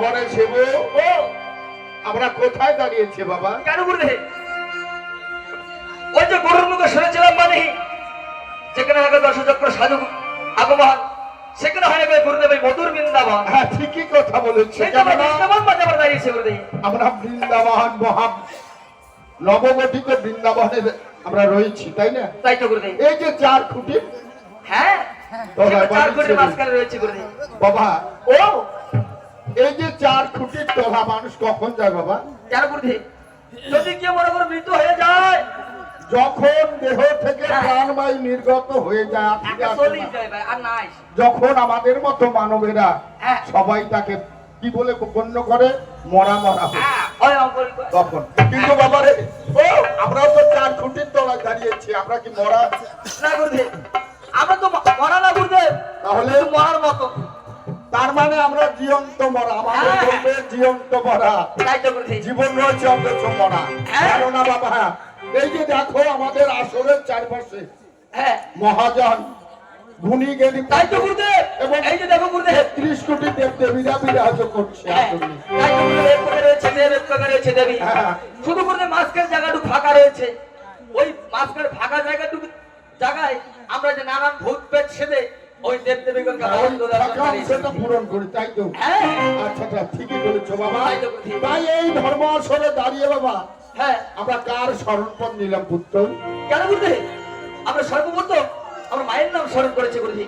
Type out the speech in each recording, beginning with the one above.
বাবারে শিব, ও আমরা কোথায় দাঁড়িয়েছি বাবা? কেন গুরুদেব? ওই যে গরুর মুখে শুনেছিলাম মানে যেখানে আগে দশচক্র সাধু আগমন, সেখানে হয় গেলে গুরুদেব মধুর বৃন্দাবন। হ্যাঁ, ঠিকই কথা বলেছে। সেই তো আমরা বৃন্দাবন মাঝে আমরা দাঁড়িয়েছি গুরুদেব। আমরা বৃন্দাবন মহা নবগঠিত বৃন্দাবনে আমরা রয়েছি, তাই না? তাই তো গুরুদেব। এই যে 4 খুঁটি, হ্যাঁ, তলায় চার বাড়ি কোটি ছেড়ে। মাঝখানে রয়েছে গুরুদেব। বাবা ও এই যে 4 খুঁটির তলা মানুষ কখন যায় বাবা? কেন গুরুদেব? যদি কেউ মনে করে মৃত্যু হয়ে যায়, যখন দেহ থেকে প্রাণবায়ু নির্গত হয়ে যায়, ফিরে আসে চলেই না। যায় ভাই, আর নাই। যখন আমাদের মতো মানবেরা হ্যাঁ। সবাই তাকে কি বলে গণ্য করে, মরা মরা হয় হ্যাঁ, ওই অঙ্করি করে। তখন। কিন্তু বাবারে, ও আমরাও তো 4 খুঁটির তলায় দাঁড়িয়েছি, আমরা কি মরা? না গুরুদেব, আমরা তো মরা না গুরুদেব, তাহলে শুধু মরার মতো। তার মানে আমরা জীবন্ত মরা, আমাদের হ্যাঁ। বলবে জীবন্ত মরা। তাই তো গুরুদেব। জীবন রয়েছে অথচ মরা। হ্যাঁ। জানো না বাবা, এই যে দেখো আমাদের আসরের চারপাশে হ্যাঁ, মহাজন গুণী জ্ঞানী তাই তো গুরুদেব। এবং এই যে দেখো গুরুদেব। 30 কোটি দেব দেবীরা বিরাজ করছে হ্যাঁ, আসলে। তাই তো গুরুদেব, এক পাকে রয়েছে দেব, এক পাকে রয়েছে দেবী। হ্যাঁ। শুধু গুরুদেব মাঝখানে জায়গাটুকু ফাঁকা রয়েছে। ওই মাঝখানে ফাঁকা জায়গায় আমরা যে নানান ভূত পেট সেদে ওই দেব দেবীগণকে ওই আনন্দ দেওয়ার ফাঁকা জন্য অংশটা দাঁড়িয়েছি। পূরণ করি, তাই তো? হ্যাঁ, আচ্ছা আচ্ছা, ঠিকই বলেছো বাবা। তাই তো বুঝি। তাই এই ধর্ম আসরে দাঁড়িয়ে বাবা হ্যাঁ, আমরা কার স্মরণপদ নিলাম পুত্র? কেন গুরুদেব? আমরা সর্বপ্রথম আমরা মায়ের নাম স্মরণ করেছি গুরুজি।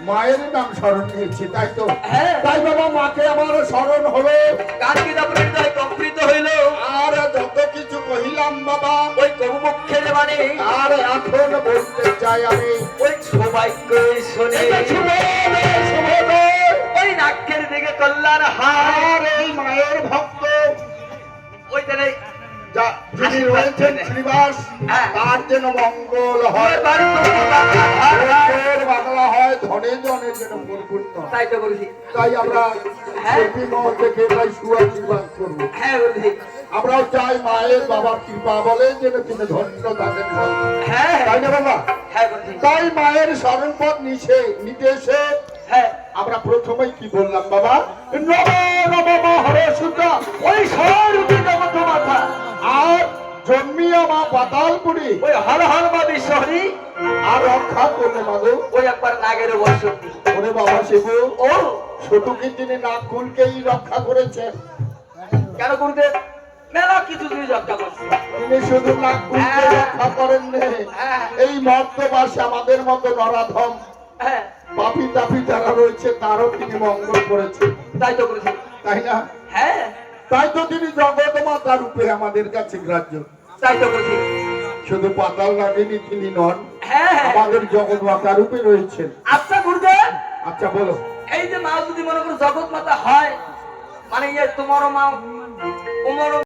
মায়ের নাম স্মরণ নিয়েছি, তাই তো? হ্যাঁ, তাই বাবা মাকে আমার স্মরণ হলো, কানকে দাপড়ে হৃদয় কম্পিত হইল, আর যত কিছু কহিলাম বাবা ওই কবু মুখের মানে আর এখন বলতে চাই আমি, ওই সৌভাগ্য শুনে এটা শুভোদয়, শুভোদয়। ওই নাকের দিকে কল্যাণ হায় আর এই মায়ের ভক্ত ওই তাহলে যিনি রয়েছেন শ্রীবাস, হ্যাঁ। তার যেন মঙ্গল হয়, বাড়ি তবু বাংলা হার হার। ওর বাংলা হয় ধনে জনে যেন পরিপূর্ণ। তাই তো গুরুজি। তাই আমরা হ্যাঁ। মহল থেকে তাই সুআশীর্বাদ করবো। হ্যাঁ গুরুজি। আমরাও চাই মায়ের বাবার কৃপা বলে যেন তিনি ধন্য থাকেন। হ্যাঁ তাই না বাবা? হ্যাঁ গুরুজি। তাই মায়ের স্মরণপদ নিতে এসে হ্যাঁ, আমরা প্রথমেই কি বললাম বাবা? নম নম হরে সুতা, ওই সরূপী জগৎ মাতা, আর জন্মিয়া মা পাতালপুরি, ওই হর হর মা বিশ্বহরি, আর রক্ষা করলে মাগো। ওই একবার নাগের বসতি। ওরে বাবা শিবু, ও ছোটকে তিনি নাক খুলকেই রক্ষা করেছেন। কেন গুরুদেব? মেলা কিছু তুমি রক্ষা করছো। তিনি শুধু নাক খুলকে হ্যাঁ। রক্ষা করেন হ্যাঁ। এই মর্তবাসে আমাদের মতো নরাধম হ্যাঁ, পাপি তাপি যারা রয়েছে তারও তিনি মঙ্গল করেছেন, তাই তো গুরুজি। তাই না? হ্যাঁ, তাই তো তিনি জগৎ মাতা রূপে আমাদের কাছে গ্রাহ্য। তাই তো গুরুজি। শুধু পাতাল রাগিনী তিনি নন, হ্যাঁ, আমাদের জগৎ মাতা রূপে রয়েছেন। আচ্ছা গুরুদেব, আচ্ছা বলো। এই যে মা যদি মনে করো জগৎ মাতা হয়, মানে তোমারও মা, তোমারও